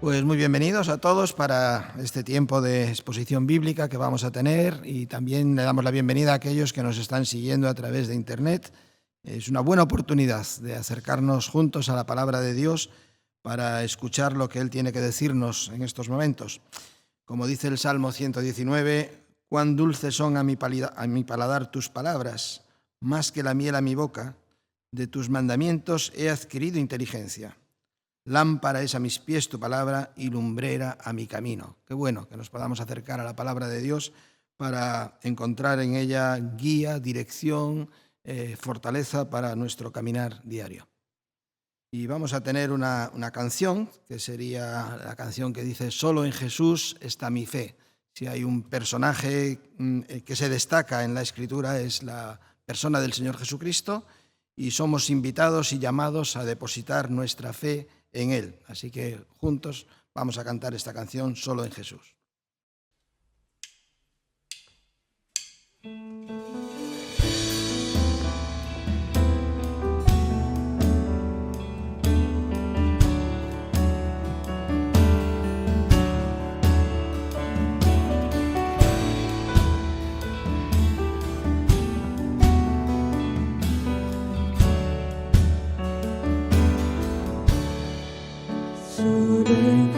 Pues muy bienvenidos a todos para este tiempo de exposición bíblica que vamos a tener, y también le damos la bienvenida a aquellos que nos están siguiendo a través de Internet. Es una buena oportunidad de acercarnos juntos a la palabra de Dios para escuchar lo que Él tiene que decirnos en estos momentos. Como dice el Salmo 119, «Cuán dulces son a mi paladar tus palabras, más que la miel a mi boca, de tus mandamientos he adquirido inteligencia». Lámpara es a mis pies tu palabra y lumbrera a mi camino. Qué bueno que nos podamos acercar a la palabra de Dios para encontrar en ella guía, dirección, fortaleza para nuestro caminar diario. Y vamos a tener una canción, que sería la canción que dice «Solo en Jesús está mi fe». Si hay un personaje que se destaca en la Escritura es la persona del Señor Jesucristo, y somos invitados y llamados a depositar nuestra fe en Él. Así que juntos vamos a cantar esta canción, «Solo en Jesús».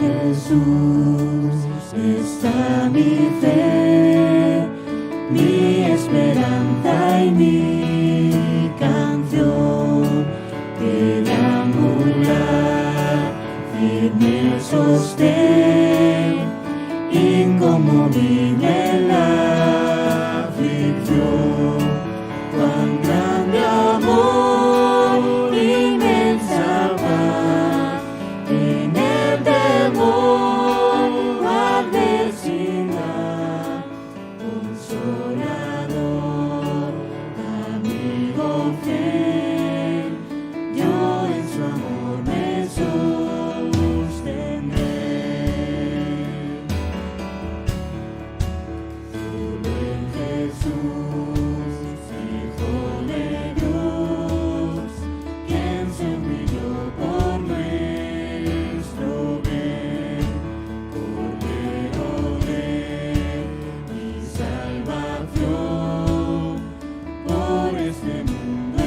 Jesús está mi fe, mi esperanza y mi canción, piedra angular, firme sostén, inconmovible en la aflicción. Cuán grande amor, inmensa paz, en el temor, adversidad, consolador, amigo fiel, yo en su amor me sostendré. Solo en Jesús, Hijo de Dios, quien se humilló por nuestro bien, Cordero de mi salvación, por este mundo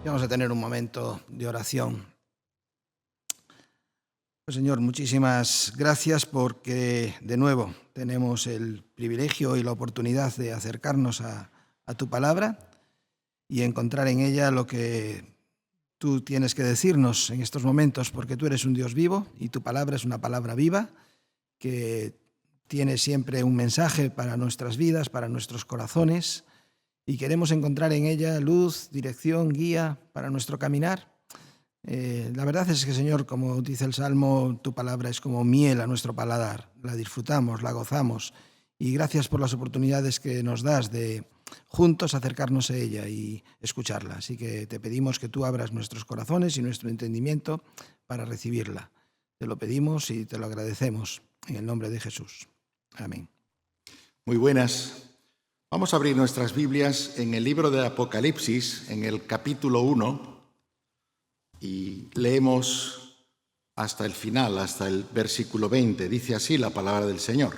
Y vamos a tener un momento de oración. Pues, Señor, muchísimas gracias porque de nuevo tenemos el privilegio y la oportunidad de acercarnos a tu palabra y encontrar en ella lo que tú tienes que decirnos en estos momentos, porque tú eres un Dios vivo y tu palabra es una palabra viva que tiene siempre un mensaje para nuestras vidas, para nuestros corazones, y queremos encontrar en ella luz, dirección, guía para nuestro caminar. La verdad es que, Señor, como dice el Salmo, tu palabra es como miel a nuestro paladar. La disfrutamos, la gozamos, y gracias por las oportunidades que nos das de juntos acercarnos a ella y escucharla. Así que te pedimos que tú abras nuestros corazones y nuestro entendimiento para recibirla. Te lo pedimos y te lo agradecemos en el nombre de Jesús. Amén. Muy buenas. Vamos a abrir nuestras Biblias en el libro de Apocalipsis, en el capítulo 1, y leemos hasta el final, hasta el versículo 20. Dice así la palabra del Señor.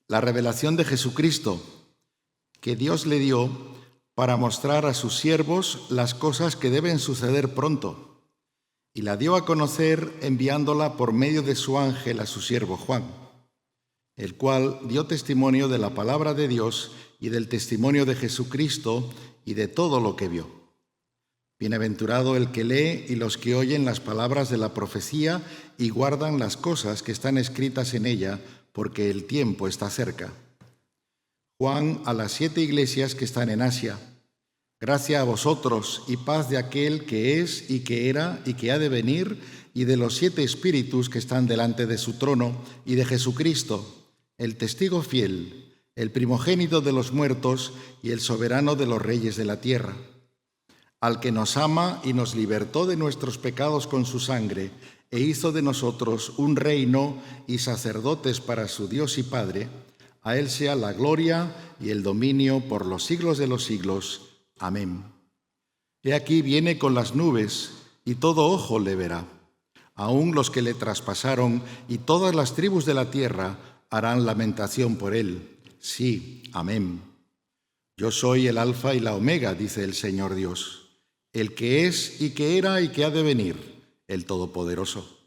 La revelación de Jesucristo, que Dios le dio para mostrar a sus siervos las cosas que deben suceder pronto, y la dio a conocer enviándola por medio de su ángel a su siervo Juan, el cual dio testimonio de la palabra de Dios y del testimonio de Jesucristo y de todo lo que vio. Bienaventurado el que lee y los que oyen las palabras de la profecía y guardan las cosas que están escritas en ella, porque el tiempo está cerca. Juan, a las 7 iglesias que están en Asia. Gracia a vosotros y paz de aquel que es y que era y que ha de venir, y de los 7 espíritus que están delante de su trono, y de Jesucristo, el testigo fiel, el primogénito de los muertos y el soberano de los reyes de la tierra. Al que nos ama y nos libertó de nuestros pecados con su sangre, e hizo de nosotros un reino y sacerdotes para su Dios y Padre, a él sea la gloria y el dominio por los siglos de los siglos. Amén. He aquí viene con las nubes, y todo ojo le verá. Aun los que le traspasaron, y todas las tribus de la tierra harán lamentación por él. Sí, amén. Yo soy el Alfa y la Omega, dice el Señor Dios, el que es y que era y que ha de venir, el Todopoderoso.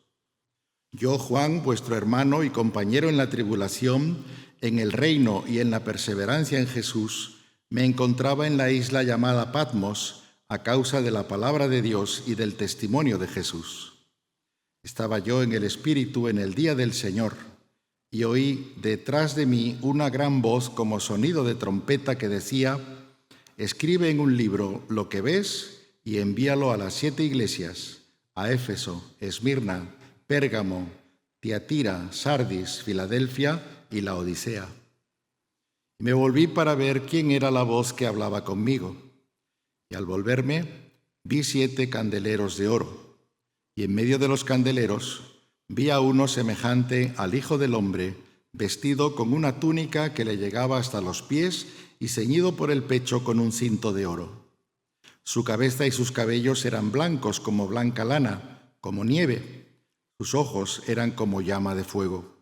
Yo, Juan, vuestro hermano y compañero en la tribulación, en el reino y en la perseverancia en Jesús, me encontraba en la isla llamada Patmos a causa de la palabra de Dios y del testimonio de Jesús. Estaba yo en el Espíritu en el día del Señor, y oí detrás de mí una gran voz como sonido de trompeta que decía: escribe en un libro lo que ves y envíalo a las 7 iglesias, a Éfeso, Esmirna, Pérgamo, Tiatira, Sardis, Filadelfia y Laodicea. Y me volví para ver quién era la voz que hablaba conmigo. Y al volverme, vi 7 candeleros de oro, y en medio de los candeleros vi a uno semejante al Hijo del Hombre, vestido con una túnica que le llegaba hasta los pies y ceñido por el pecho con un cinto de oro. Su cabeza y sus cabellos eran blancos como blanca lana, como nieve. Sus ojos eran como llama de fuego.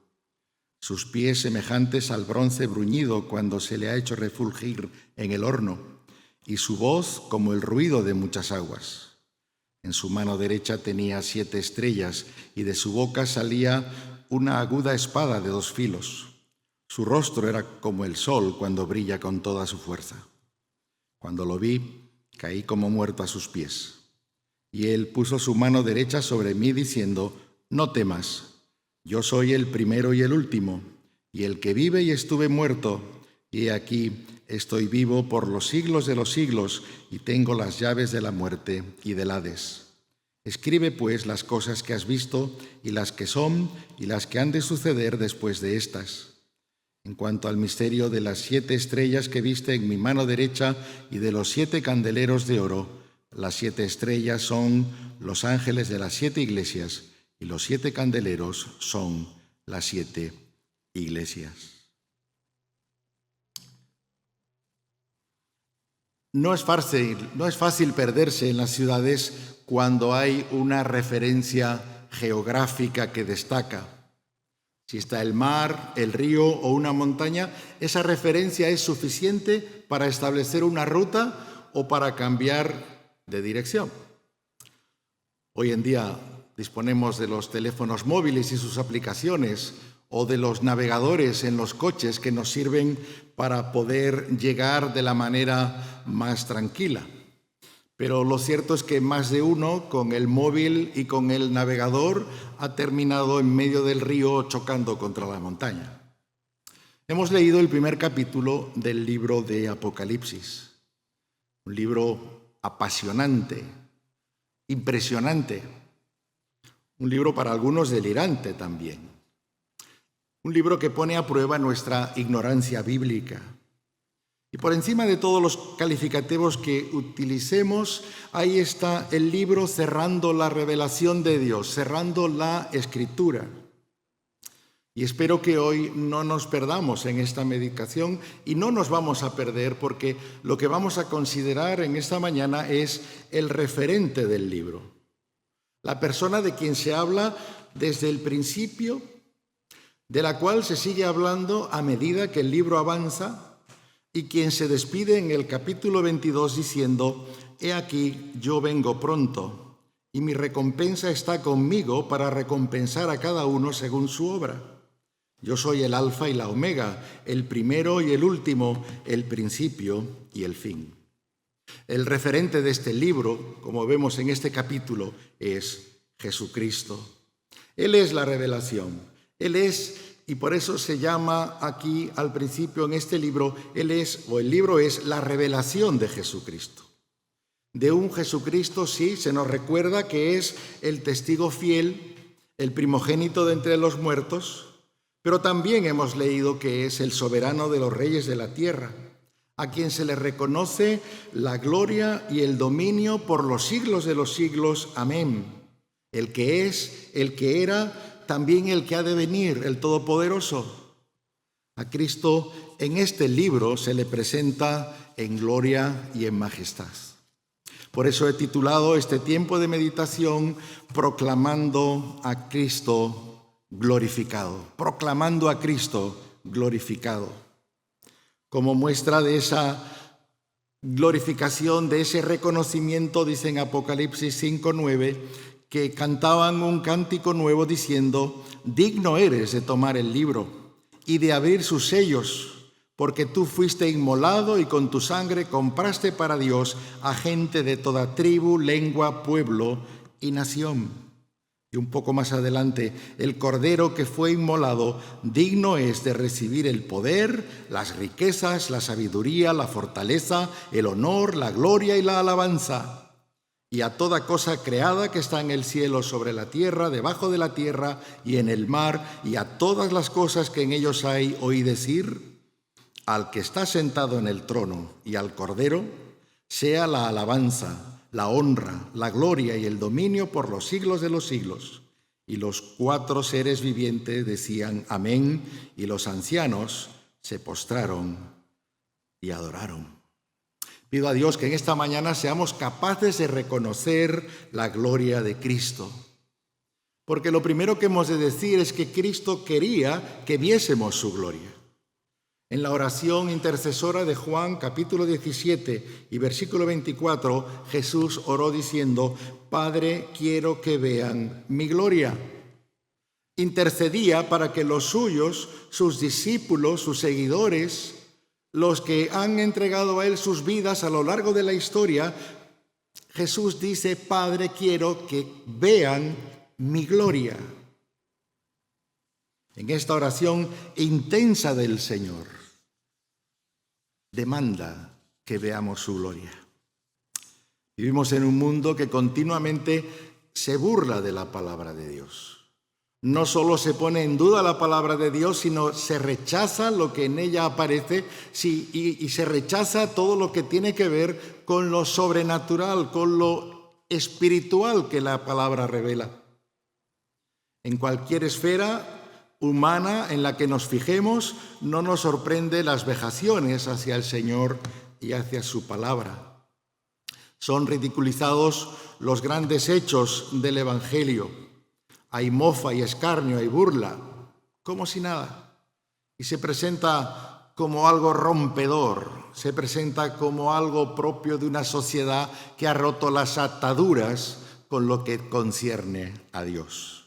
Sus pies semejantes al bronce bruñido cuando se le ha hecho refulgir en el horno, y su voz como el ruido de muchas aguas. En su mano derecha tenía 7 estrellas, y de su boca salía una aguda espada de 2 filos. Su rostro era como el sol cuando brilla con toda su fuerza. Cuando lo vi, caí como muerto a sus pies. Y él puso su mano derecha sobre mí, diciendo: no temas, yo soy el primero y el último, y el que vive y estuve muerto, y he aquí estoy vivo por los siglos de los siglos, y tengo las llaves de la muerte y del Hades. Escribe pues las cosas que has visto, y las que son, y las que han de suceder después de estas. En cuanto al misterio de las 7 estrellas que viste en mi mano derecha y de los 7 candeleros de oro, las 7 estrellas son los ángeles de las 7 iglesias, y los 7 candeleros son las 7 iglesias. No es fácil perderse en las ciudades cuando hay una referencia geográfica que destaca. Si está el mar, el río o una montaña, esa referencia es suficiente para establecer una ruta o para cambiar de dirección. Hoy en día disponemos de los teléfonos móviles y sus aplicaciones o de los navegadores en los coches que nos sirven para poder llegar de la manera más tranquila. Pero lo cierto es que más de uno con el móvil y con el navegador ha terminado en medio del río chocando contra la montaña. Hemos leído el primer capítulo del libro de Apocalipsis, un libro apasionante, impresionante, un libro para algunos delirante también, un libro que pone a prueba nuestra ignorancia bíblica. Y por encima de todos los calificativos que utilicemos, ahí está el libro cerrando la revelación de Dios, cerrando la Escritura. Y espero que hoy no nos perdamos en esta meditación y no nos vamos a perder porque lo que vamos a considerar en esta mañana es el referente del libro. La persona de quien se habla desde el principio, de la cual se sigue hablando a medida que el libro avanza, y quien se despide en el capítulo 22 diciendo: «He aquí, yo vengo pronto, y mi recompensa está conmigo para recompensar a cada uno según su obra. Yo soy el Alfa y la Omega, el primero y el último, el principio y el fin». El referente de este libro, como vemos en este capítulo, es Jesucristo. Él es la revelación. Él es, y por eso se llama aquí al principio en este libro, el libro es la revelación de Jesucristo. De un Jesucristo, sí, se nos recuerda que es el testigo fiel, el primogénito de entre los muertos, pero también hemos leído que es el soberano de los reyes de la tierra, a quien se le reconoce la gloria y el dominio por los siglos de los siglos. Amén. El que es, el que era, también el que ha de venir, el Todopoderoso. A Cristo en este libro se le presenta en gloria y en majestad. Por eso he titulado este tiempo de meditación Proclamando a Cristo glorificado. Proclamando a Cristo glorificado. Como muestra de esa glorificación, de ese reconocimiento, dice en Apocalipsis 5:9, que cantaban un cántico nuevo diciendo: «Digno eres de tomar el libro y de abrir sus sellos, porque tú fuiste inmolado y con tu sangre compraste para Dios a gente de toda tribu, lengua, pueblo y nación». Y un poco más adelante, el Cordero que fue inmolado, digno es de recibir el poder, las riquezas, la sabiduría, la fortaleza, el honor, la gloria y la alabanza. Y a toda cosa creada que está en el cielo, sobre la tierra, debajo de la tierra y en el mar, y a todas las cosas que en ellos hay, oí decir: al que está sentado en el trono y al Cordero, sea la alabanza, la honra, la gloria y el dominio por los siglos de los siglos. Y los 4 seres vivientes decían: amén, y los ancianos se postraron y adoraron. Pido a Dios que en esta mañana seamos capaces de reconocer la gloria de Cristo. Porque lo primero que hemos de decir es que Cristo quería que viésemos su gloria. En la oración intercesora de Juan, capítulo 17 y versículo 24, Jesús oró diciendo: «Padre, quiero que vean mi gloria». Intercedía para que los suyos, sus discípulos, sus seguidores, los que han entregado a Él sus vidas a lo largo de la historia, Jesús dice: «Padre, quiero que vean mi gloria». En esta oración intensa del Señor, demanda que veamos su gloria. Vivimos en un mundo que continuamente se burla de la palabra de Dios. No solo se pone en duda la palabra de Dios, sino se rechaza lo que en ella aparece y se rechaza todo lo que tiene que ver con lo sobrenatural, con lo espiritual que la palabra revela. En cualquier esfera humana en la que nos fijemos, no nos sorprende las vejaciones hacia el Señor y hacia su palabra. Son ridiculizados los grandes hechos del Evangelio. Hay mofa y escarnio, hay burla, como si nada. Y se presenta como algo rompedor, se presenta como algo propio de una sociedad que ha roto las ataduras con lo que concierne a Dios.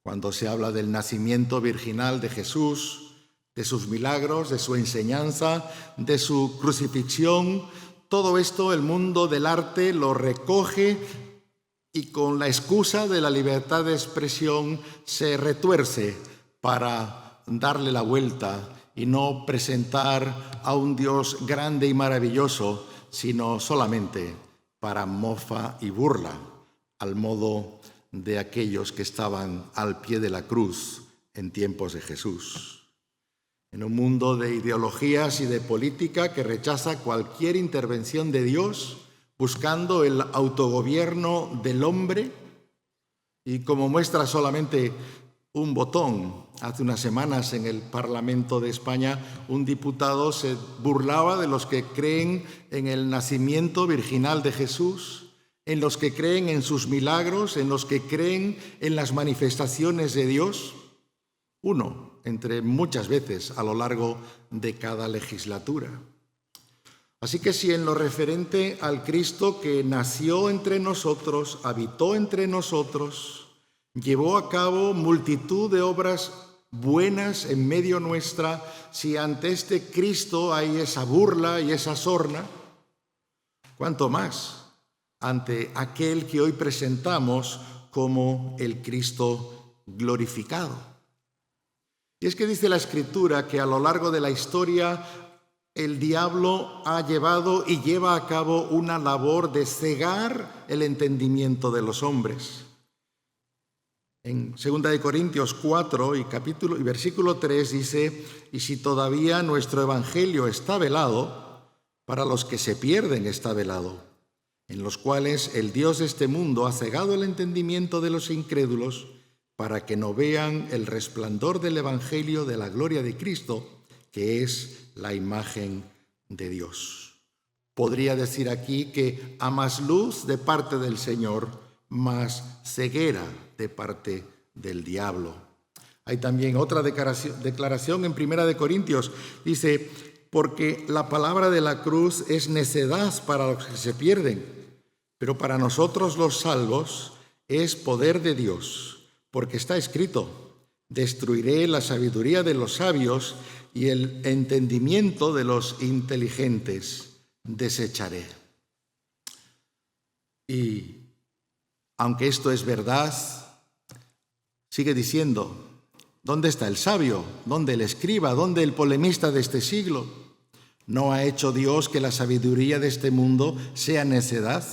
Cuando se habla del nacimiento virginal de Jesús, de sus milagros, de su enseñanza, de su crucifixión, todo esto el mundo del arte lo recoge y con la excusa de la libertad de expresión se retuerce para darle la vuelta y no presentar a un Dios grande y maravilloso, sino solamente para mofa y burla, al modo de aquellos que estaban al pie de la cruz en tiempos de Jesús. En un mundo de ideologías y de política que rechaza cualquier intervención de Dios, buscando el autogobierno del hombre, y como muestra solamente un botón, hace unas semanas en el Parlamento de España un diputado se burlaba de los que creen en el nacimiento virginal de Jesús, en los que creen en sus milagros, en los que creen en las manifestaciones de Dios, uno entre muchas veces a lo largo de cada legislatura. Así que si en lo referente al Cristo que nació entre nosotros, habitó entre nosotros, llevó a cabo multitud de obras buenas en medio nuestra, si ante este Cristo hay esa burla y esa sorna, ¿cuánto más ante aquel que hoy presentamos como el Cristo glorificado? Y es que dice la Escritura que a lo largo de la historia el diablo ha llevado y lleva a cabo una labor de cegar el entendimiento de los hombres. En 2 Corintios 4 y versículo 3 dice: y si todavía nuestro evangelio está velado, para los que se pierden está velado, en los cuales el Dios de este mundo ha cegado el entendimiento de los incrédulos, para que no vean el resplandor del evangelio de la gloria de Cristo, que es la imagen de Dios. Podría decir aquí que a más luz de parte del Señor, más ceguera de parte del diablo. Hay también otra declaración en 1 Corintios. Dice: porque la palabra de la cruz es necedad para los que se pierden, pero para nosotros los salvos es poder de Dios, porque está escrito: destruiré la sabiduría de los sabios y el entendimiento de los inteligentes desecharé. Y aunque esto es verdad, sigue diciendo: ¿dónde está el sabio? ¿Dónde el escriba? ¿Dónde el polemista de este siglo? ¿No ha hecho Dios que la sabiduría de este mundo sea necedad?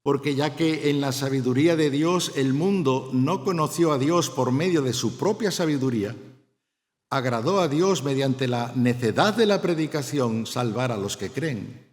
Porque ya que en la sabiduría de Dios el mundo no conoció a Dios por medio de su propia sabiduría, agradó a Dios mediante la necedad de la predicación salvar a los que creen.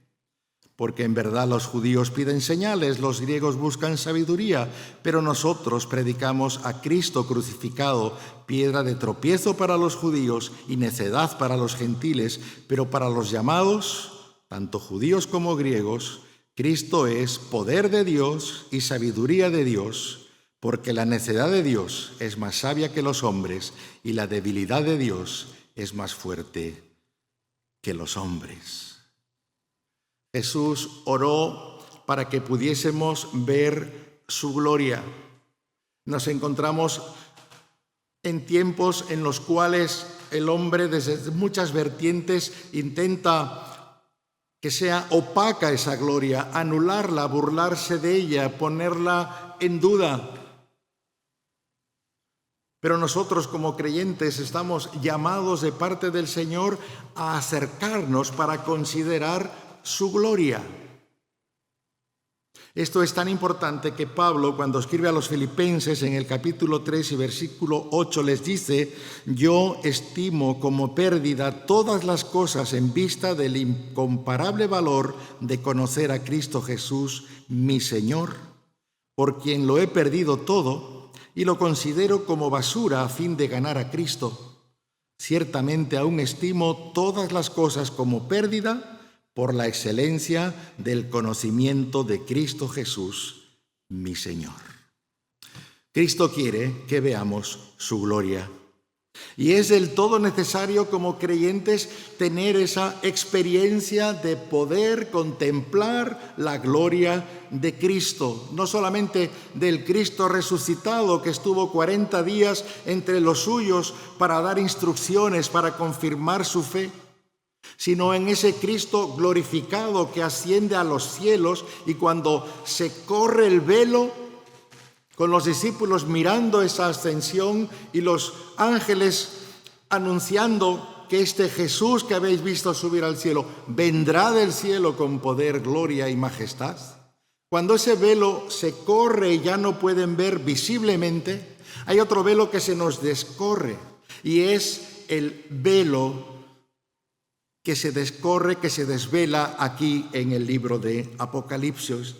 Porque en verdad los judíos piden señales, los griegos buscan sabiduría, pero nosotros predicamos a Cristo crucificado, piedra de tropiezo para los judíos y necedad para los gentiles, pero para los llamados, tanto judíos como griegos, Cristo es poder de Dios y sabiduría de Dios, porque la necedad de Dios es más sabia que los hombres y la debilidad de Dios es más fuerte que los hombres. Jesús oró para que pudiésemos ver su gloria. Nos encontramos en tiempos en los cuales el hombre desde muchas vertientes intenta que sea opaca esa gloria, anularla, burlarse de ella, ponerla en duda. Pero nosotros como creyentes estamos llamados de parte del Señor a acercarnos para considerar su gloria. Esto es tan importante que Pablo, cuando escribe a los Filipenses en el capítulo 3 y versículo 8, les dice: yo estimo como pérdida todas las cosas en vista del incomparable valor de conocer a Cristo Jesús, mi Señor, por quien lo he perdido todo y lo considero como basura a fin de ganar a Cristo. Ciertamente aún estimo todas las cosas como pérdida por la excelencia del conocimiento de Cristo Jesús, mi Señor. Cristo quiere que veamos su gloria. Y es del todo necesario como creyentes tener esa experiencia de poder contemplar la gloria de Cristo. No solamente del Cristo resucitado que estuvo 40 días entre los suyos para dar instrucciones, para confirmar su fe, sino en ese Cristo glorificado que asciende a los cielos y cuando se corre el velo, con los discípulos mirando esa ascensión y los ángeles anunciando que este Jesús que habéis visto subir al cielo vendrá del cielo con poder, gloria y majestad. Cuando ese velo se corre y ya no pueden ver visiblemente, hay otro velo que se nos descorre y es el velo que se descorre, que se desvela aquí en el libro de Apocalipsis.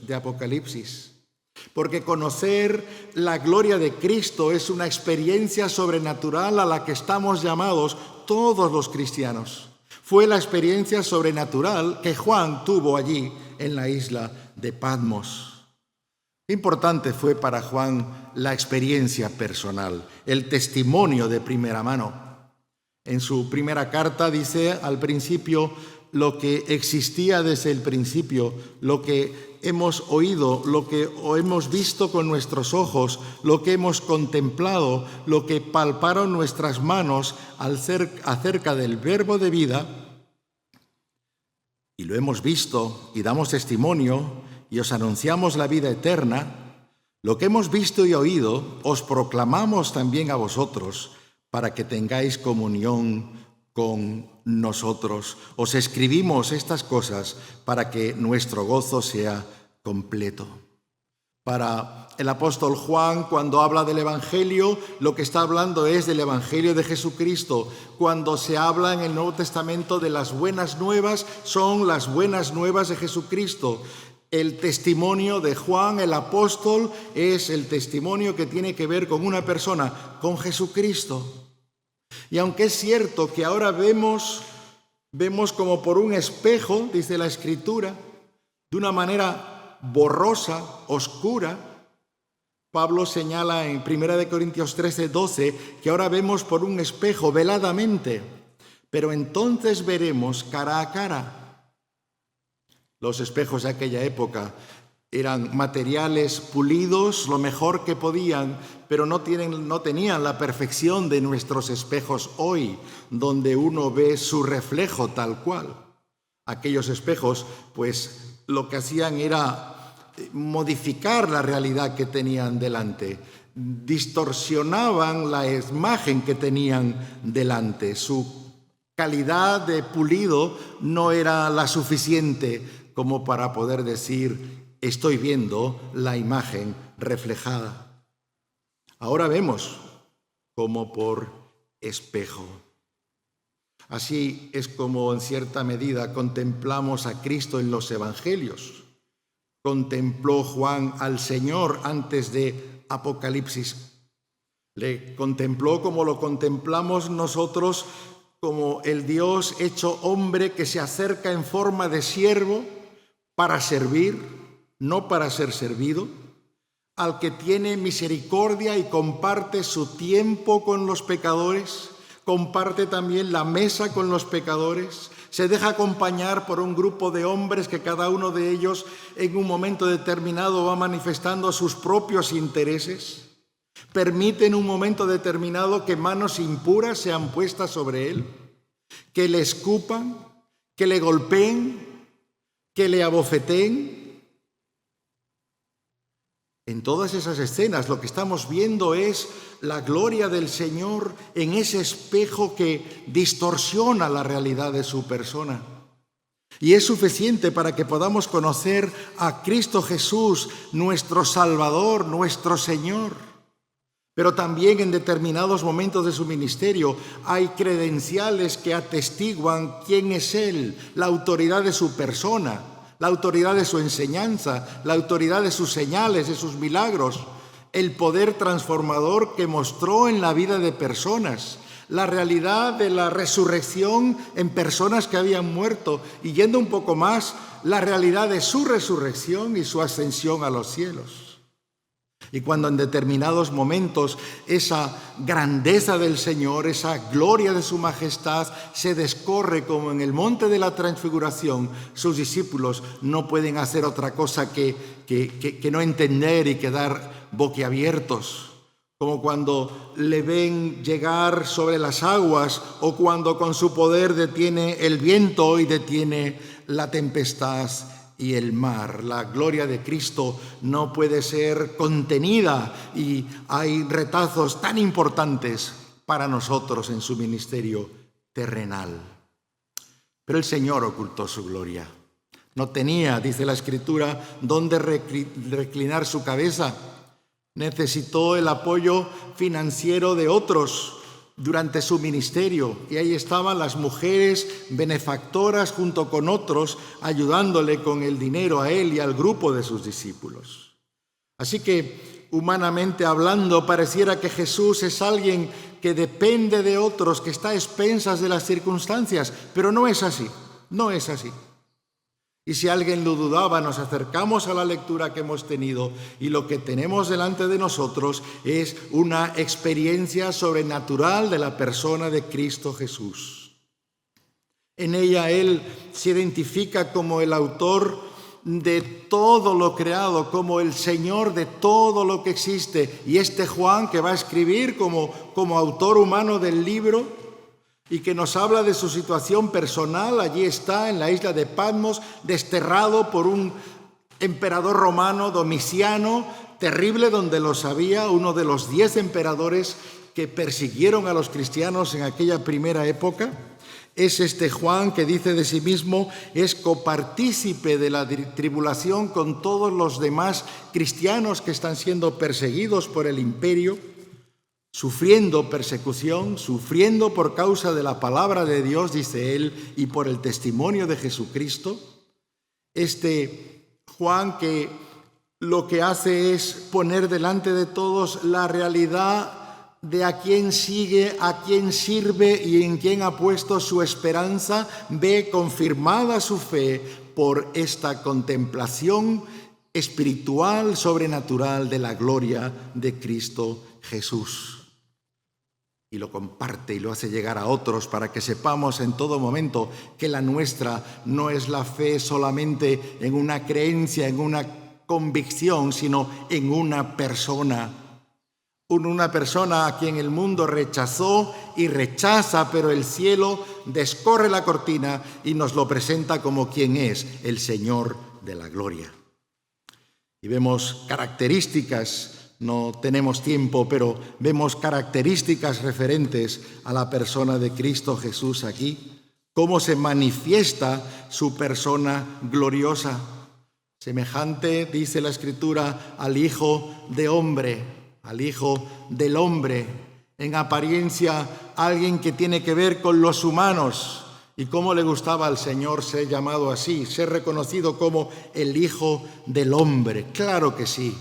Porque conocer la gloria de Cristo es una experiencia sobrenatural a la que estamos llamados todos los cristianos. Fue la experiencia sobrenatural que Juan tuvo allí en la isla de Patmos. Importante fue para Juan la experiencia personal, el testimonio de primera mano. En su primera carta dice al principio lo que existía desde el principio, lo que hemos oído, lo que hemos visto con nuestros ojos, lo que hemos contemplado, lo que palparon nuestras manos acerca del verbo de vida, y lo hemos visto y damos testimonio y os anunciamos la vida eterna. Lo que hemos visto y oído os proclamamos también a vosotros para que tengáis comunión con nosotros. Os escribimos estas cosas para que nuestro gozo sea completo. Para el apóstol Juan, cuando habla del Evangelio, lo que está hablando es del Evangelio de Jesucristo. Cuando se habla en el Nuevo Testamento de las buenas nuevas, son las buenas nuevas de Jesucristo. El testimonio de Juan, el apóstol, es el testimonio que tiene que ver con una persona, con Jesucristo. Y aunque es cierto que ahora vemos como por un espejo, dice la Escritura, de una manera borrosa, oscura, Pablo señala en 1 Corintios 13:12 que ahora vemos por un espejo veladamente, pero entonces veremos cara a cara. Los espejos de aquella época eran materiales pulidos lo mejor que podían, pero no tenían la perfección de nuestros espejos hoy, donde uno ve su reflejo tal cual. Aquellos espejos, pues, lo que hacían era modificar la realidad que tenían delante, distorsionaban la imagen que tenían delante. Su calidad de pulido no era la suficiente como para poder decir: estoy viendo la imagen reflejada. Ahora vemos como por espejo. Así es como en cierta medida contemplamos a Cristo en los evangelios. Contempló Juan al Señor antes de Apocalipsis. Le contempló como lo contemplamos nosotros, como el Dios hecho hombre que se acerca en forma de siervo para servir, no para ser servido, al que tiene misericordia y comparte su tiempo con los pecadores, comparte también la mesa con los pecadores, se deja acompañar por un grupo de hombres que cada uno de ellos en un momento determinado va manifestando sus propios intereses, permite en un momento determinado que manos impuras sean puestas sobre él, que le escupan, que le golpeen, que le abofeteen. En todas esas escenas lo que estamos viendo es la gloria del Señor en ese espejo que distorsiona la realidad de su persona. Y es suficiente para que podamos conocer a Cristo Jesús, nuestro Salvador, nuestro Señor. Pero también en determinados momentos de su ministerio hay credenciales que atestiguan quién es Él, la autoridad de su persona, la autoridad de su enseñanza, la autoridad de sus señales, de sus milagros, el poder transformador que mostró en la vida de personas, la realidad de la resurrección en personas que habían muerto y, yendo un poco más, la realidad de su resurrección y su ascensión a los cielos. Y cuando en determinados momentos esa grandeza del Señor, esa gloria de su majestad se descorre como en el monte de la transfiguración, sus discípulos no pueden hacer otra cosa que no entender y quedar boquiabiertos. Como cuando le ven llegar sobre las aguas o cuando con su poder detiene el viento y detiene la tempestad y el mar. La gloria de Cristo no puede ser contenida y hay retazos tan importantes para nosotros en su ministerio terrenal. Pero el Señor ocultó su gloria. No tenía, dice la Escritura, dónde reclinar su cabeza. Necesitó el apoyo financiero de otros durante su ministerio, y ahí estaban las mujeres benefactoras junto con otros, ayudándole con el dinero a él y al grupo de sus discípulos. Así que, humanamente hablando, pareciera que Jesús es alguien que depende de otros, que está a expensas de las circunstancias, pero no es así, no es así. Y si alguien lo dudaba, nos acercamos a la lectura que hemos tenido y lo que tenemos delante de nosotros es una experiencia sobrenatural de la persona de Cristo Jesús. En ella Él se identifica como el autor de todo lo creado, como el Señor de todo lo que existe. Y este Juan, que va a escribir como autor humano del libro, y que nos habla de su situación personal, allí está en la isla de Patmos, desterrado por un emperador romano, Domiciano, terrible, donde los había, uno de los 10 emperadores que persiguieron a los cristianos en aquella primera época. Es este Juan que dice de sí mismo, es copartícipe de la tribulación con todos los demás cristianos que están siendo perseguidos por el imperio, sufriendo persecución, sufriendo por causa de la palabra de Dios, dice él, y por el testimonio de Jesucristo. Este Juan que lo que hace es poner delante de todos la realidad de a quién sigue, a quién sirve y en quién ha puesto su esperanza, ve confirmada su fe por esta contemplación espiritual, sobrenatural de la gloria de Cristo Jesús. Y lo comparte y lo hace llegar a otros para que sepamos en todo momento que la nuestra no es la fe solamente en una creencia, en una convicción, sino en una persona. Una persona a quien el mundo rechazó y rechaza, pero el cielo descorre la cortina y nos lo presenta como quien es, el Señor de la gloria. Y vemos características. No tenemos tiempo, pero vemos características referentes a la persona de Cristo Jesús aquí, cómo se manifiesta su persona gloriosa, semejante, dice la Escritura, al Hijo de Hombre, al Hijo del Hombre, en apariencia alguien que tiene que ver con los humanos. Y cómo le gustaba al Señor ser llamado así, ser reconocido como el Hijo del Hombre. Claro que sí.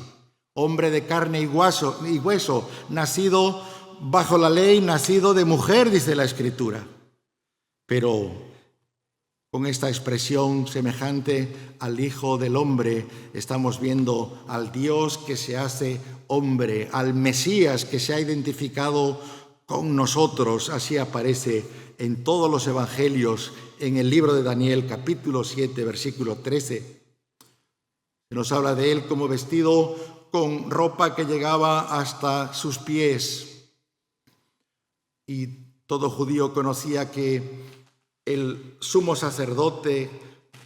Hombre de carne y hueso, nacido bajo la ley, nacido de mujer, dice la Escritura. Pero con esta expresión semejante al Hijo del Hombre, estamos viendo al Dios que se hace hombre, al Mesías que se ha identificado con nosotros. Así aparece en todos los evangelios, en el libro de Daniel, capítulo 7, versículo 13. Se nos habla de él como vestido con ropa que llegaba hasta sus pies. Y todo judío conocía que el sumo sacerdote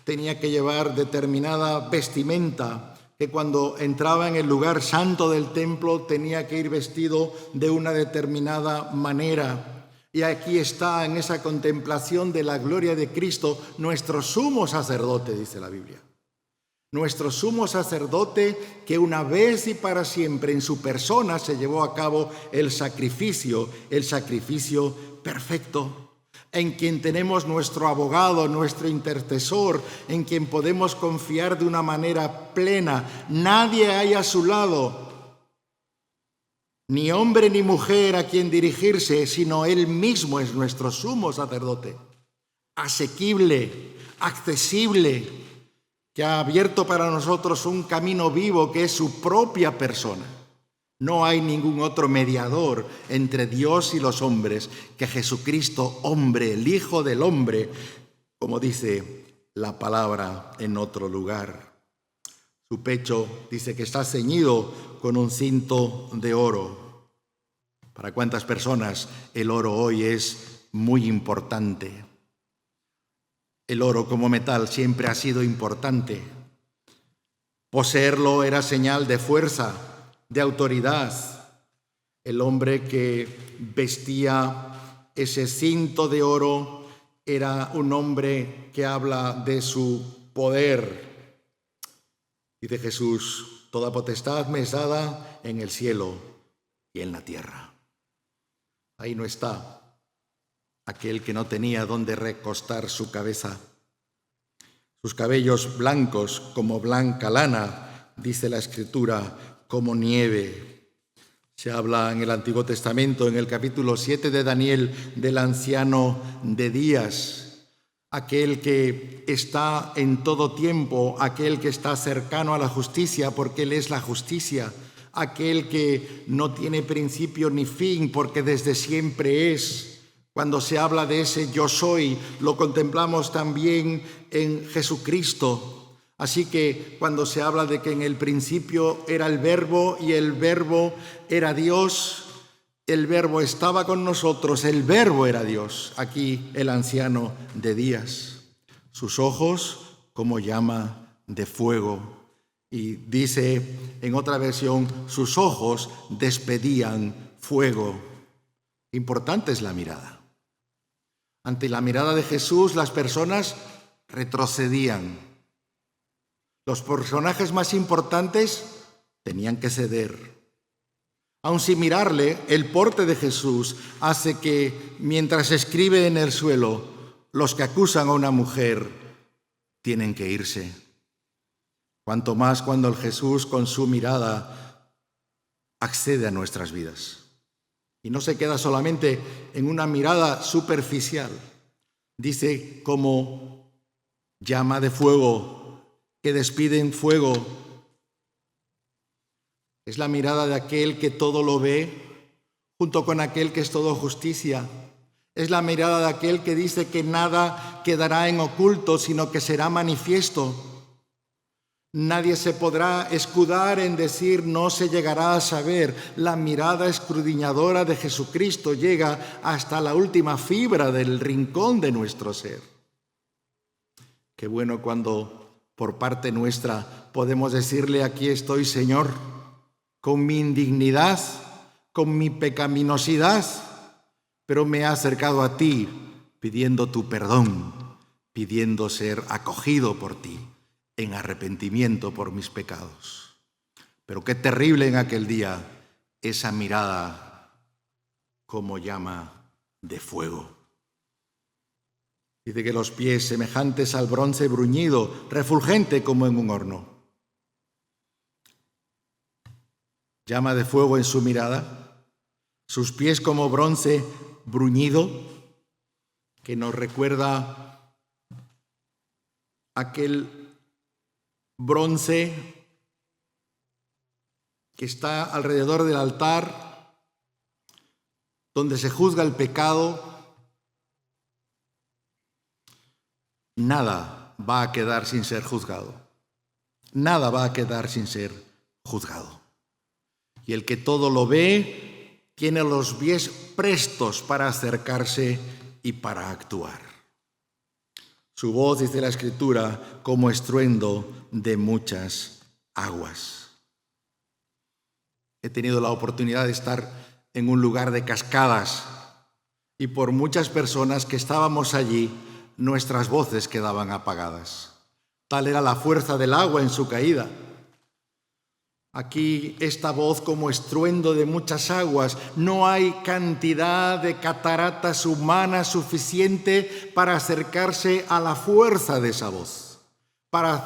tenía que llevar determinada vestimenta, que cuando entraba en el lugar santo del templo tenía que ir vestido de una determinada manera. Y aquí está, en esa contemplación de la gloria de Cristo, nuestro sumo sacerdote, dice la Biblia. Nuestro sumo sacerdote que una vez y para siempre en su persona se llevó a cabo el sacrificio perfecto, en quien tenemos nuestro abogado, nuestro intercesor, en quien podemos confiar de una manera plena. Nadie hay a su lado, ni hombre ni mujer a quien dirigirse, sino Él mismo es nuestro sumo sacerdote, asequible, accesible, que ha abierto para nosotros un camino vivo que es su propia persona. No hay ningún otro mediador entre Dios y los hombres que Jesucristo, hombre, el Hijo del Hombre, como dice la palabra en otro lugar. Su pecho dice que está ceñido con un cinto de oro. ¿Para cuántas personas el oro hoy es muy importante? El oro como metal siempre ha sido importante. Poseerlo era señal de fuerza, de autoridad. El hombre que vestía ese cinto de oro era un hombre que habla de su poder. Dice Jesús: toda potestad me es dada en el cielo y en la tierra. Ahí no está aquel que no tenía dónde recostar su cabeza. Sus cabellos blancos como blanca lana, dice la Escritura, como nieve. Se habla en el Antiguo Testamento, en el capítulo 7 de Daniel, del anciano de días, aquel que está en todo tiempo, aquel que está cercano a la justicia porque Él es la justicia, aquel que no tiene principio ni fin porque desde siempre es. Cuando se habla de ese yo soy, lo contemplamos también en Jesucristo. Así que cuando se habla de que en el principio era el Verbo y el Verbo era Dios, el Verbo estaba con nosotros, el Verbo era Dios. Aquí el anciano de días. Sus ojos como llama de fuego. Y dice en otra versión, sus ojos despedían fuego. Importante es la mirada. Ante la mirada de Jesús, las personas retrocedían. Los personajes más importantes tenían que ceder. Aun sin mirarle, el porte de Jesús hace que, mientras escribe en el suelo, los que acusan a una mujer tienen que irse. Cuanto más cuando el Jesús con su mirada accede a nuestras vidas. Y no se queda solamente en una mirada superficial. Dice como llama de fuego, que despiden fuego. Es la mirada de aquel que todo lo ve, junto con aquel que es todo justicia. Es la mirada de aquel que dice que nada quedará en oculto, sino que será manifiesto. Nadie se podrá escudar en decir no se llegará a saber. La mirada escudriñadora de Jesucristo llega hasta la última fibra del rincón de nuestro ser. Qué bueno cuando por parte nuestra podemos decirle: aquí estoy, Señor, con mi indignidad, con mi pecaminosidad, pero me he acercado a ti pidiendo tu perdón, pidiendo ser acogido por ti en arrepentimiento por mis pecados. Pero qué terrible en aquel día esa mirada como llama de fuego. Dice que los pies semejantes al bronce bruñido, refulgente como en un horno. Llama de fuego en su mirada, sus pies como bronce bruñido, que nos recuerda aquel bronce que está alrededor del altar, donde se juzga el pecado. Nada va a quedar sin ser juzgado. Nada va a quedar sin ser juzgado. Y el que todo lo ve, tiene los pies prestos para acercarse y para actuar. Su voz, dice la Escritura, como estruendo de muchas aguas. He tenido la oportunidad de estar en un lugar de cascadas y por muchas personas que estábamos allí, nuestras voces quedaban apagadas. Tal era la fuerza del agua en su caída. Aquí esta voz como estruendo de muchas aguas. No hay cantidad de cataratas humanas suficiente para acercarse a la fuerza de esa voz, para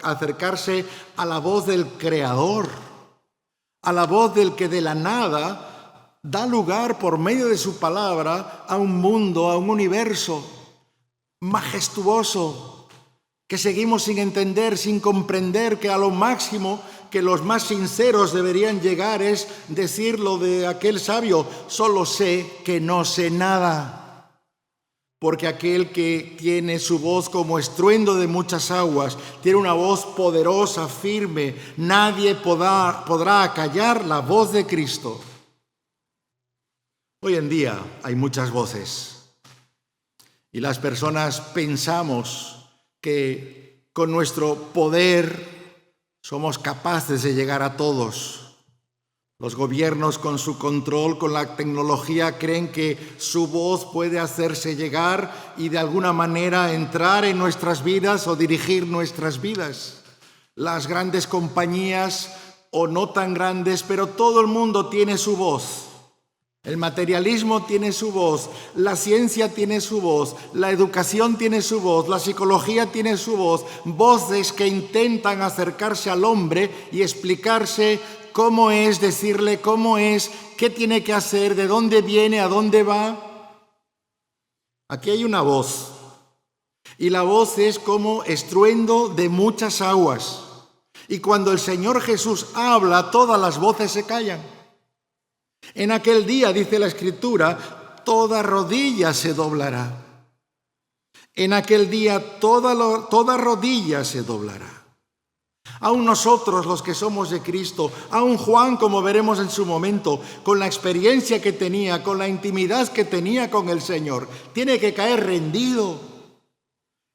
acercarse a la voz del Creador, a la voz del que de la nada da lugar por medio de su palabra a un mundo, a un universo majestuoso que seguimos sin entender, sin comprender, que a lo máximo que los más sinceros deberían llegar es decir lo de aquel sabio: solo sé que no sé nada. Porque aquel que tiene su voz como estruendo de muchas aguas, tiene una voz poderosa, firme, nadie podrá acallar la voz de Cristo. Hoy en día hay muchas voces y las personas pensamos que con nuestro poder somos capaces de llegar a todos. Los gobiernos, con su control, con la tecnología, creen que su voz puede hacerse llegar y de alguna manera entrar en nuestras vidas o dirigir nuestras vidas. Las grandes compañías, o no tan grandes, pero todo el mundo tiene su voz. El materialismo tiene su voz, la ciencia tiene su voz, la educación tiene su voz, la psicología tiene su voz. Voces que intentan acercarse al hombre y explicarse cómo es, decirle cómo es, qué tiene que hacer, de dónde viene, a dónde va. Aquí hay una voz, y la voz es como estruendo de muchas aguas. Y cuando el Señor Jesús habla, todas las voces se callan. En aquel día, dice la Escritura, toda rodilla se doblará. En aquel día toda rodilla se doblará. Aún nosotros, los que somos de Cristo, aún Juan, como veremos en su momento, con la experiencia que tenía, con la intimidad que tenía con el Señor, tiene que caer rendido.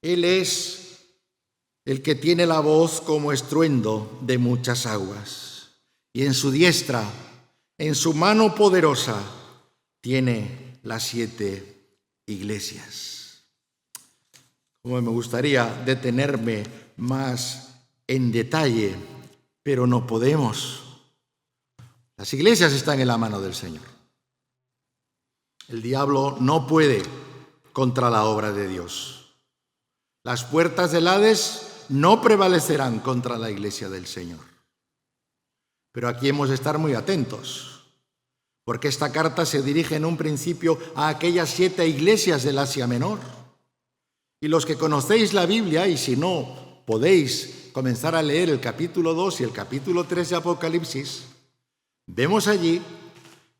Él es el que tiene la voz como estruendo de muchas aguas. Y en su diestra, en su mano poderosa, tiene las 7 iglesias. Como me gustaría detenerme más en detalle, pero no podemos. Las iglesias están en la mano del Señor. El diablo no puede contra la obra de Dios. Las puertas del Hades no prevalecerán contra la iglesia del Señor. Pero aquí hemos de estar muy atentos, porque esta carta se dirige en un principio a aquellas 7 iglesias del Asia Menor. Y los que conocéis la Biblia, y si no, podéis comenzar a leer el capítulo 2 y el capítulo 3 de Apocalipsis, vemos allí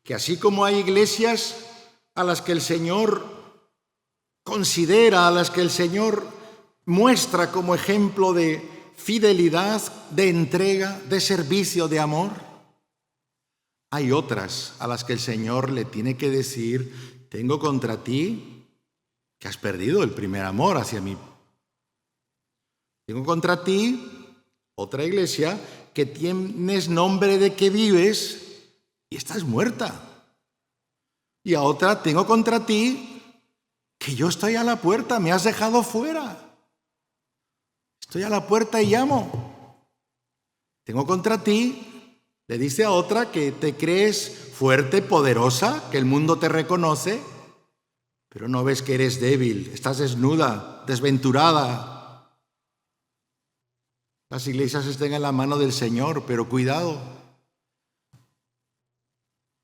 que así como hay iglesias a las que el Señor considera, a las que el Señor muestra como ejemplo de fidelidad, de entrega, de servicio, de amor, hay otras a las que el Señor le tiene que decir: tengo contra ti que has perdido el primer amor hacia mí. Tengo contra ti, otra iglesia, que tienes nombre de que vives y estás muerta. Y a otra, tengo contra ti que yo estoy a la puerta, me has dejado fuera. Estoy a la puerta y llamo. Tengo contra ti, le dice a otra, que te crees fuerte, poderosa, que el mundo te reconoce, pero no ves que eres débil, estás desnuda, desventurada. Las iglesias están en la mano del Señor, pero cuidado,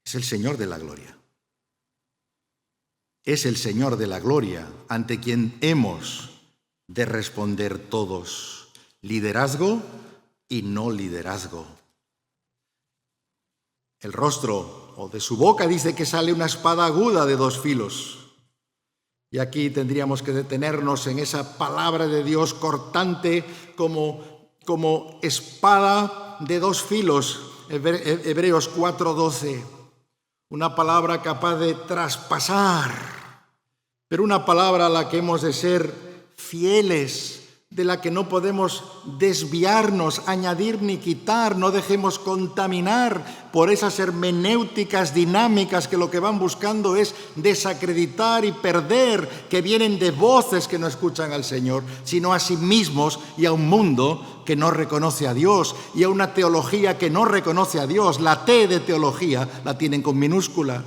es el Señor de la gloria. Es el Señor de la gloria ante quien hemos de responder todos, liderazgo y no liderazgo. El rostro o de su boca dice que sale una espada aguda de 2 filos. Y aquí tendríamos que detenernos en esa palabra de Dios cortante como espada de 2 filos, Hebreos 4:12. Una palabra capaz de traspasar, pero una palabra a la que hemos de ser fieles, de la que no podemos desviarnos, añadir ni quitar. No dejemos contaminar por esas hermenéuticas dinámicas que lo que van buscando es desacreditar y perder, que vienen de voces que no escuchan al Señor, sino a sí mismos y a un mundo que no reconoce a Dios y a una teología que no reconoce a Dios. La T de teología la tienen con minúscula.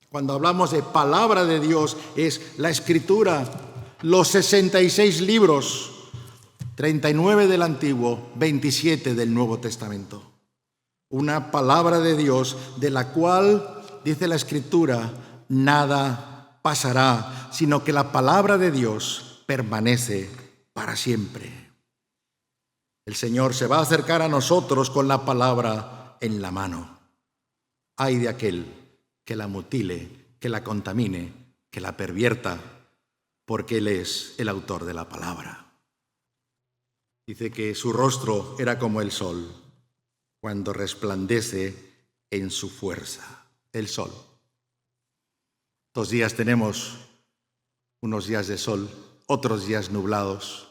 Cuando hablamos de palabra de Dios es la Escritura, los 66 libros, 39 del Antiguo, 27 del Nuevo Testamento. Una palabra de Dios de la cual, dice la Escritura, nada pasará, sino que la palabra de Dios permanece para siempre. El Señor se va a acercar a nosotros con la palabra en la mano. Ay de aquel que la mutile, que la contamine, que la pervierta, porque Él es el autor de la palabra. Dice que su rostro era como el sol, cuando resplandece en su fuerza. El sol. Estos días tenemos unos días de sol, otros días nublados.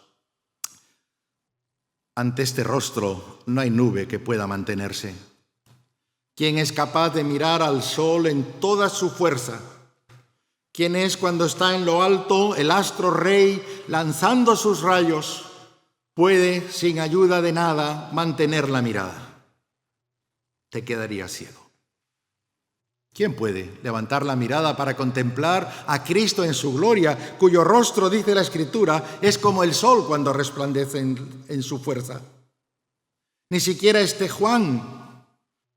Ante este rostro no hay nube que pueda mantenerse. ¿Quién es capaz de mirar al sol en toda su fuerza? ¿Quién es cuando está en lo alto el astro rey lanzando sus rayos? Puede, sin ayuda de nada, mantener la mirada. Te quedarías ciego. ¿Quién puede levantar la mirada para contemplar a Cristo en su gloria, cuyo rostro, dice la Escritura, es como el sol cuando resplandece en su fuerza? Ni siquiera este Juan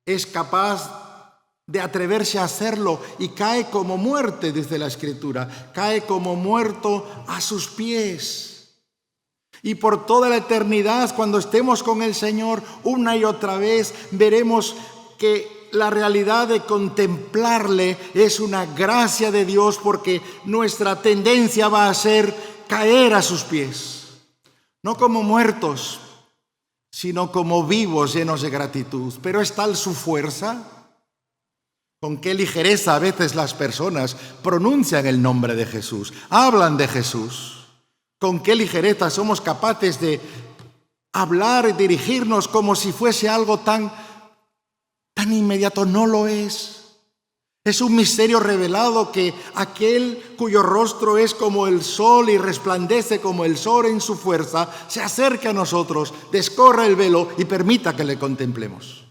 es capaz de atreverse a hacerlo y cae como muerte, dice la Escritura, cae como muerto a sus pies. Y por toda la eternidad, cuando estemos con el Señor, una y otra vez veremos que la realidad de contemplarle es una gracia de Dios, porque nuestra tendencia va a ser caer a sus pies, no como muertos, sino como vivos llenos de gratitud. Pero es tal su fuerza, con qué ligereza a veces las personas pronuncian el nombre de Jesús, hablan de Jesús, con qué ligereza somos capaces de hablar y dirigirnos como si fuese algo tan inmediato. No lo es. Es un misterio revelado que aquel cuyo rostro es como el sol y resplandece como el sol en su fuerza, se acerque a nosotros, descorra el velo y permita que le contemplemos.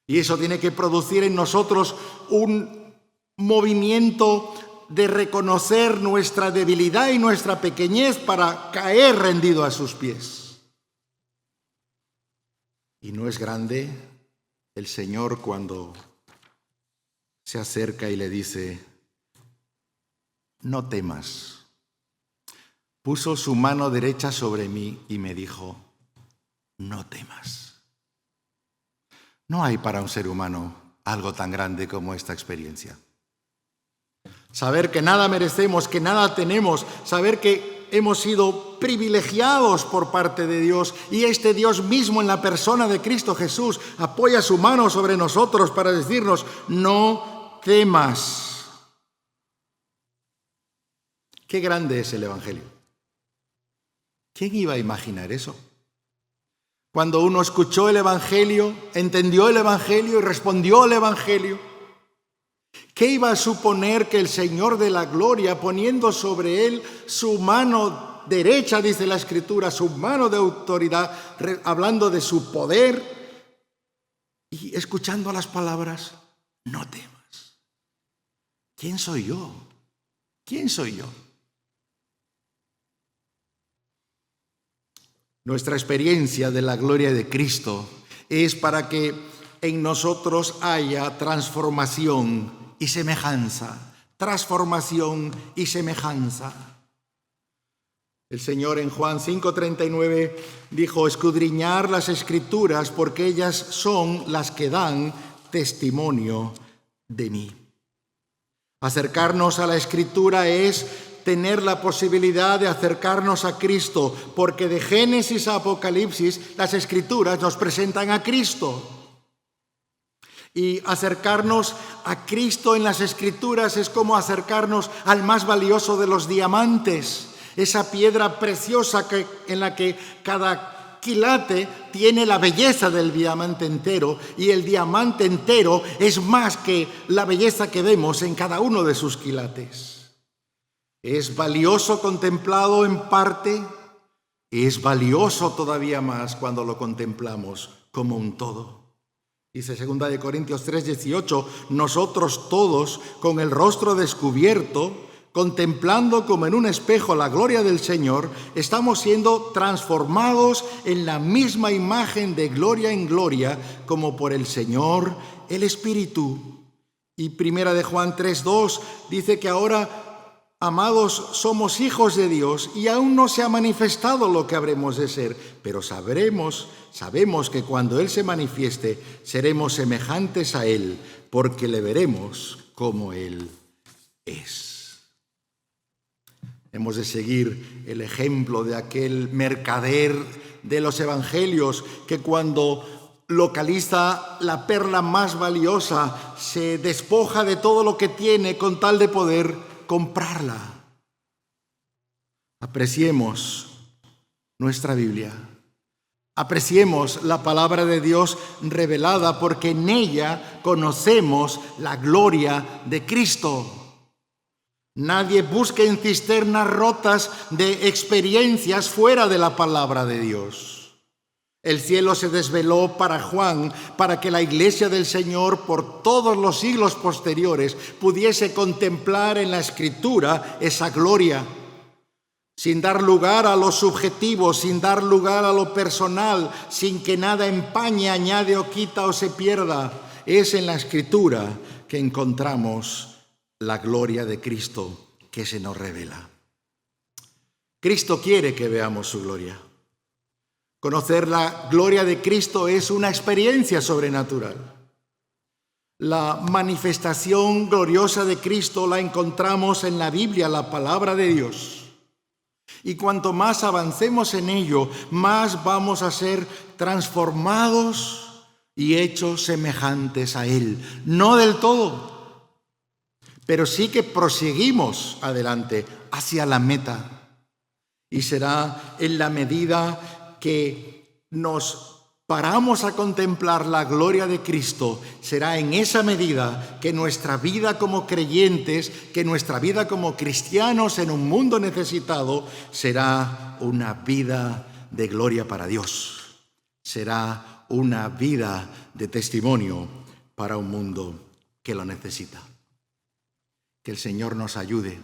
Y eso tiene que producir en nosotros un movimiento de reconocer nuestra debilidad y nuestra pequeñez para caer rendido a sus pies. ¿Y no es grande el Señor cuando se acerca y le dice: no temas? Puso su mano derecha sobre mí y me dijo: no temas. No hay para un ser humano algo tan grande como esta experiencia. Saber que nada merecemos, que nada tenemos, saber que hemos sido privilegiados por parte de Dios, y este Dios mismo en la persona de Cristo Jesús apoya su mano sobre nosotros para decirnos: no temas. Qué grande es el Evangelio. ¿Quién iba a imaginar eso? Cuando uno escuchó el Evangelio, entendió el Evangelio y respondió al Evangelio, ¿qué iba a suponer que el Señor de la gloria, poniendo sobre él su mano derecha, dice la Escritura, su mano de autoridad, hablando de su poder, y escuchando las palabras: no temas? ¿Quién soy yo? ¿Quién soy yo? Nuestra experiencia de la gloria de Cristo es para que en nosotros haya transformación y semejanza. Transformación y semejanza. El Señor en Juan 5:39 dijo: escudriñar las Escrituras, porque ellas son las que dan testimonio de mí. Acercarnos a la Escritura es tener la posibilidad de acercarnos a Cristo, porque de Génesis a Apocalipsis las Escrituras nos presentan a Cristo. Y acercarnos a Cristo en las Escrituras es como acercarnos al más valioso de los diamantes, esa piedra preciosa en la que cada quilate tiene la belleza del diamante entero, y el diamante entero es más que la belleza que vemos en cada uno de sus quilates. Es valioso contemplado en parte, es valioso todavía más cuando lo contemplamos como un todo. Dice 2 Corintios 3:18, nosotros todos, con el rostro descubierto, contemplando como en un espejo la gloria del Señor, estamos siendo transformados en la misma imagen de gloria en gloria, como por el Señor, el Espíritu. Y 1 Juan 3:2 dice que ahora amados, somos hijos de Dios y aún no se ha manifestado lo que habremos de ser, pero sabemos que cuando Él se manifieste, seremos semejantes a Él, porque le veremos como Él es. Hemos de seguir el ejemplo de aquel mercader de los evangelios que cuando localiza la perla más valiosa se despoja de todo lo que tiene con tal de poder comprarla. Apreciemos nuestra Biblia. Apreciemos la palabra de Dios revelada, porque en ella conocemos la gloria de Cristo. Nadie busque en cisternas rotas de experiencias fuera de la palabra de Dios. El cielo se desveló para Juan, para que la iglesia del Señor por todos los siglos posteriores pudiese contemplar en la Escritura esa gloria, sin dar lugar a lo subjetivo, sin dar lugar a lo personal, sin que nada empañe, añade o quita o se pierda. Es en la Escritura que encontramos la gloria de Cristo que se nos revela. Cristo quiere que veamos su gloria. Conocer la gloria de Cristo es una experiencia sobrenatural. La manifestación gloriosa de Cristo la encontramos en la Biblia, la palabra de Dios. Y cuanto más avancemos en ello, más vamos a ser transformados y hechos semejantes a Él. No del todo, pero sí que proseguimos adelante hacia la meta. Y será en la medida que nos paramos a contemplar la gloria de Cristo, será en esa medida que nuestra vida como creyentes, que nuestra vida como cristianos en un mundo necesitado, será una vida de gloria para Dios. Será una vida de testimonio para un mundo que lo necesita. Que el Señor nos ayude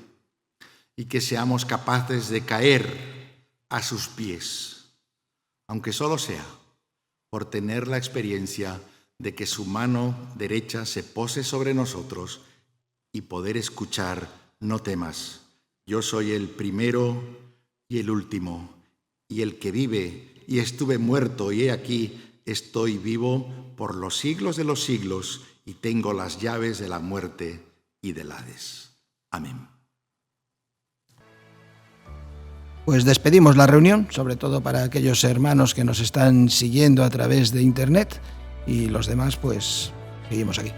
y que seamos capaces de caer a sus pies, aunque solo sea por tener la experiencia de que su mano derecha se pose sobre nosotros y poder escuchar: no temas, yo soy el primero y el último, y el que vive, y estuve muerto, y he aquí, estoy vivo por los siglos de los siglos, y tengo las llaves de la muerte y del Hades. Amén. Pues despedimos la reunión, sobre todo para aquellos hermanos que nos están siguiendo a través de internet, y los demás pues seguimos aquí.